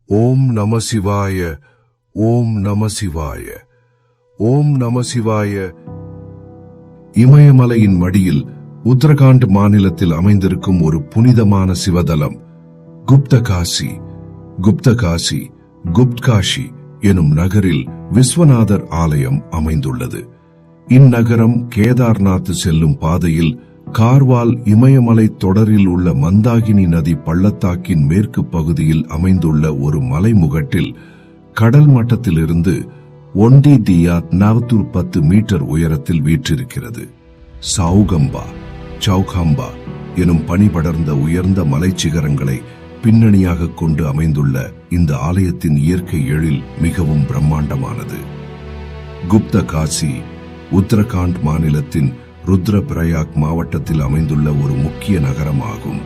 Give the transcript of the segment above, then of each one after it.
ஓம் நம சிவாய. ஓம் நம சிவாய. ஓம் நம சிவாய. இமயமலையின் மடியில் உத்தரகாண்ட் மாநிலத்தில் அமைந்திருக்கும் ஒரு புனிதமான சிவதலம் குப்தகாசி. குப்தகாசி, குப்த்காஷி எனும் நகரில் விஸ்வநாதர் ஆலயம் அமைந்துள்ளது. இந்நகரம் கேதார்நாத் செல்லும் பாதையில் கார்வால் இமயமலை தொடரில் உள்ள மந்தாகினி நதி பள்ளத்தாக்கின் மேற்கு பகுதியில் அமைந்துள்ள ஒரு மலைமுகட்டில் கடல் மட்டத்திலிருந்து 10 மீட்டர் உயரத்தில் வீற்றிருக்கிறது. சௌகம்பா, சௌகம்பா எனும் பனிபடர்ந்த உயர்ந்த மலைச்சிகரங்களை பின்னணியாக கொண்டு அமைந்துள்ள இந்த ஆலயத்தின் இயற்கை எழில் மிகவும் பிரம்மாண்டமானது. குப்தகாசி உத்தரகாண்ட் மாநிலத்தின் ருத்ரபிரயாக் மாவட்டத்தில் அமைந்துள்ள ஒரு முக்கிய நகரமாகும்.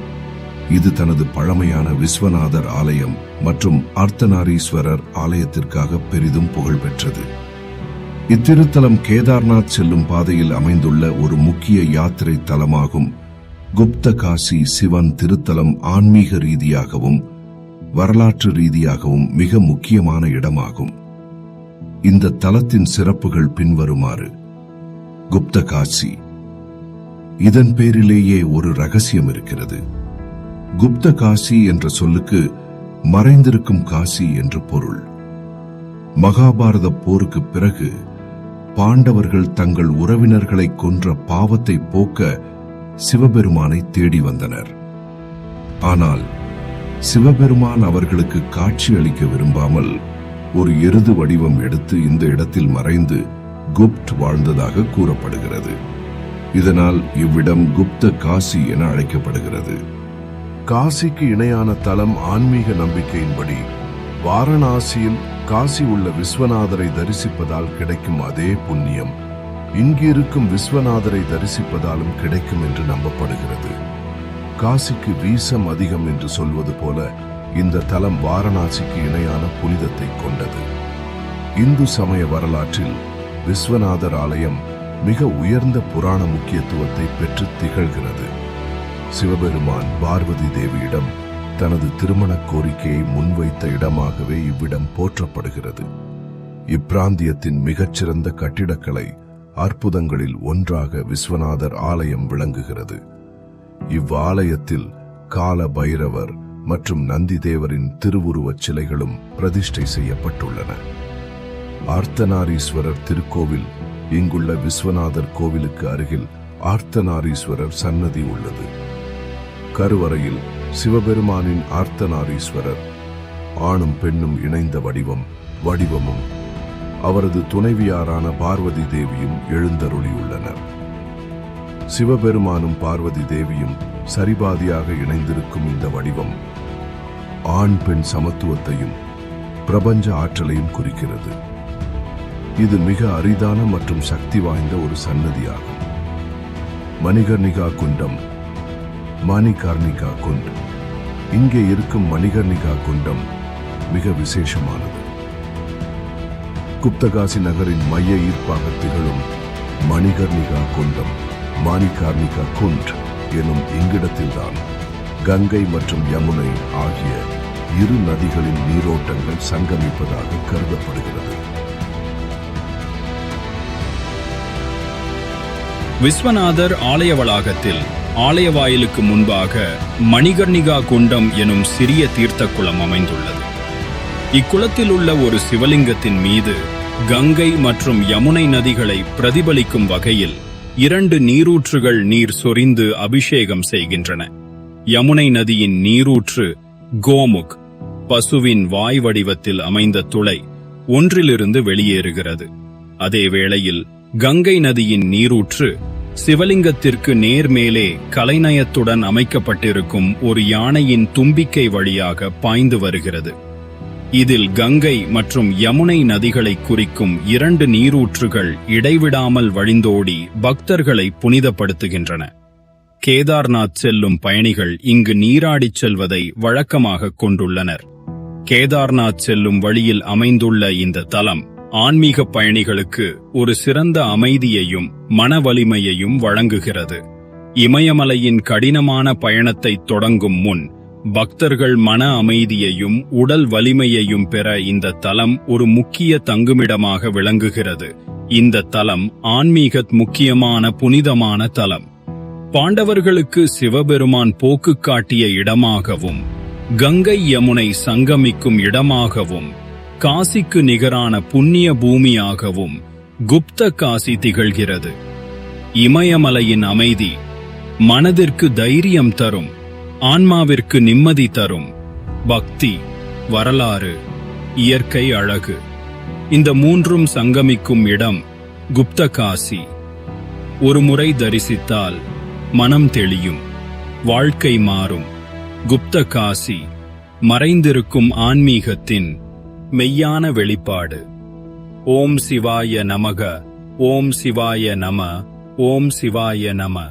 இது தனது பழமையான விஸ்வநாதர் ஆலயம் மற்றும் அர்த்தநாரீஸ்வரர் ஆலயத்திற்காக பெரிதும் புகழ்பெற்றது. இத்திருத்தலம் கேதார்நாத் செல்லும் பாதையில் அமைந்துள்ள ஒரு முக்கிய யாத்திரை தலமாகும். குப்தகாசி சிவன் திருத்தலம் ஆன்மீக ரீதியாகவும் வரலாற்று ரீதியாகவும் மிக முக்கியமான இடமாகும். இந்த தலத்தின் சிறப்புகள் பின்வருமாறு. குப்தகாசி, இதன் பேரிலேயே ஒரு ரகசியம் இருக்கிறது. குப்தகாசி என்ற சொல்லுக்கு மறைந்திருக்கும் காசி என்று பொருள். மகாபாரத போருக்கு பிறகு பாண்டவர்கள் தங்கள் உறவினர்களை கொன்ற பாவத்தை போக்க சிவபெருமானை தேடி வந்தனர். ஆனால் சிவபெருமான் அவர்களுக்கு காட்சி அளிக்க விரும்பாமல் ஒரு எருது வடிவம் எடுத்து இந்த இடத்தில் மறைந்து குப்த் வாழ்ந்ததாக கூறப்படுகிறது. இதனால் இவ்விடம் குப்த காசி என அழைக்கப்படுகிறது. காசிக்கு இணையான தலம் ஆன்மீக நம்பிக்கையின்படி வாரணாசியில் காசி உள்ள விஸ்வநாதரை தரிசிப்பதால் கிடைக்கும் அதே புண்ணியம் இங்கிருக்கும் விஸ்வநாதரை தரிசிப்பதாலும் கிடைக்கும் என்று நம்பப்படுகிறது. காசிக்கு வீசம் அதிகம் என்று சொல்வது போல இந்த தலம் வாரணாசிக்கு இணையான புனிதத்தை கொண்டது. இந்து சமய வரலாற்றில் விஸ்வநாதர் ஆலயம் மிக உயர்ந்த புராண முக்கியத்துவத்தை பெற்று திகழ்கிறது. சிவபெருமான் பார்வதி தேவியிடம் தனது திருமண கோரிக்கையை முன்வைத்த இடமாகவே இவ்விடம் போற்றப்படுகிறது. இப்பிராந்தியத்தின் மிகச்சிறந்த கட்டிடக்கலை அற்புதங்களில் ஒன்றாக விஸ்வநாதர் ஆலயம் விளங்குகிறது. இவ்வாலயத்தில் கால பைரவர் மற்றும் நந்தி தேவரின் திருவுருவச் சிலைகளும் பிரதிஷ்டை செய்யப்பட்டுள்ளன. அர்த்தநாரீஸ்வரர் திருக்கோவில் இங்குள்ள விஸ்வநாதர் கோவிலுக்கு அருகில் அர்த்தநாரீஸ்வரர் சன்னதி உள்ளது. கருவறையில் சிவபெருமானின் அர்த்தநாரீஸ்வரர் ஆணும் பெண்ணும் இணைந்த வடிவமும் அவரது துணைவியாரான பார்வதி தேவியும் எழுந்தருளியுள்ளனர். சிவபெருமானும் பார்வதி தேவியும் சரிபாதியாக இணைந்திருக்கும் இந்த வடிவம் ஆண் பெண் சமத்துவத்தையும் பிரபஞ்ச ஆற்றலையும் குறிக்கிறது. இது மிக அரிதான மற்றும் சக்தி வாய்ந்த ஒரு சன்னதியாகும். மணிகர்ணிகா குண்டம், மாணிகார்ணிகா குண்ட். இங்கே இருக்கும் மணிகர்ணிகா குண்டம் மிக விசேஷமானது. குப்தகாசி நகரின் மைய ஈர்ப்பாக திகழும் மணிகர்ணிகா குண்டம், மாணிகார்ணிகா குண்ட் எனும் இங்கிடத்தில்தான் கங்கை மற்றும் யமுனை ஆகிய இரு நதிகளின் நீரோட்டங்கள் சங்கமிப்பதாக கருதப்படுகிறது. விஸ்வநாதர் ஆலய வளாகத்தில் ஆலய வாயிலுக்கு முன்பாக மணிகர்ணிகா குண்டம் எனும் சிறிய தீர்த்த குளம் அமைந்துள்ளது. இக்குளத்தில் உள்ள ஒரு சிவலிங்கத்தின் மீது கங்கை மற்றும் யமுனை நதிகளை பிரதிபலிக்கும் வகையில் 2 நீரூற்றுகள் நீர் சொரிந்து அபிஷேகம் செய்கின்றன. யமுனை நதியின் நீரூற்று கோமுக், பசுவின் வாய் வடிவத்தில் அமைந்த துளை ஒன்றிலிருந்து வெளியேறுகிறது. அதே வேளையில் கங்கை நதியின் நீரூற்று சிவலிங்கத்திற்கு நேர்மேலே கலைநயத்துடன் அமைக்கப்பட்டிருக்கும் ஒரு யானையின் தும்பிக்கை வழியாக பாய்ந்து வருகிறது. இதில் கங்கை மற்றும் யமுனை நதிகளை குறிக்கும் 2 நீரூற்றுகள் இடைவிடாமல் வழிந்தோடி பக்தர்களை புனிதப்படுத்துகின்றன. கேதார்நாத் செல்லும் பயணிகள் இங்கு நீராடிச் செல்வதை வழக்கமாக கொண்டுள்ளனர். கேதார்நாத் செல்லும் வழியில் அமைந்துள்ள இந்த தலம் ஆன்மீக பயணிகளுக்கு ஒரு சிறந்த அமைதியையும் மன வலிமையையும் வழங்குகிறது. இமயமலையின் கடினமான பயணத்தை தொடங்கும் முன் பக்தர்கள் மன அமைதியையும் உடல் வலிமையையும் பெற இந்த தலம் ஒரு முக்கிய தங்குமிடமாக விளங்குகிறது. இந்த தலம் ஆன்மீக முக்கியமான புனிதமான தலம். பாண்டவர்களுக்கு சிவபெருமான் போக்கு காட்டிய இடமாகவும், கங்கை யமுனை சங்கமிக்கும் இடமாகவும், காசிக்கு நிகரான புண்ணிய பூமியாகவும் குப்த காசி திகழ்கிறது. இமயமலையின் அமைதி மனதிற்கு தைரியம் தரும், ஆன்மாவிற்கு நிம்மதி தரும். பக்தி, வரலாறு, இயற்கை அழகு, இந்த மூன்றும் சங்கமிக்கும் இடம் குப்த காசி. ஒரு முறை தரிசித்தால் மனம் தெளியும், வாழ்க்கை மாறும். குப்த காசி மறைந்திருக்கும் ஆன்மீகத்தின் மெய்யான வெளிப்பாடு. ஓம் சிவாய நமக. ஓம் சிவாய நம. ஓம் சிவாய நம.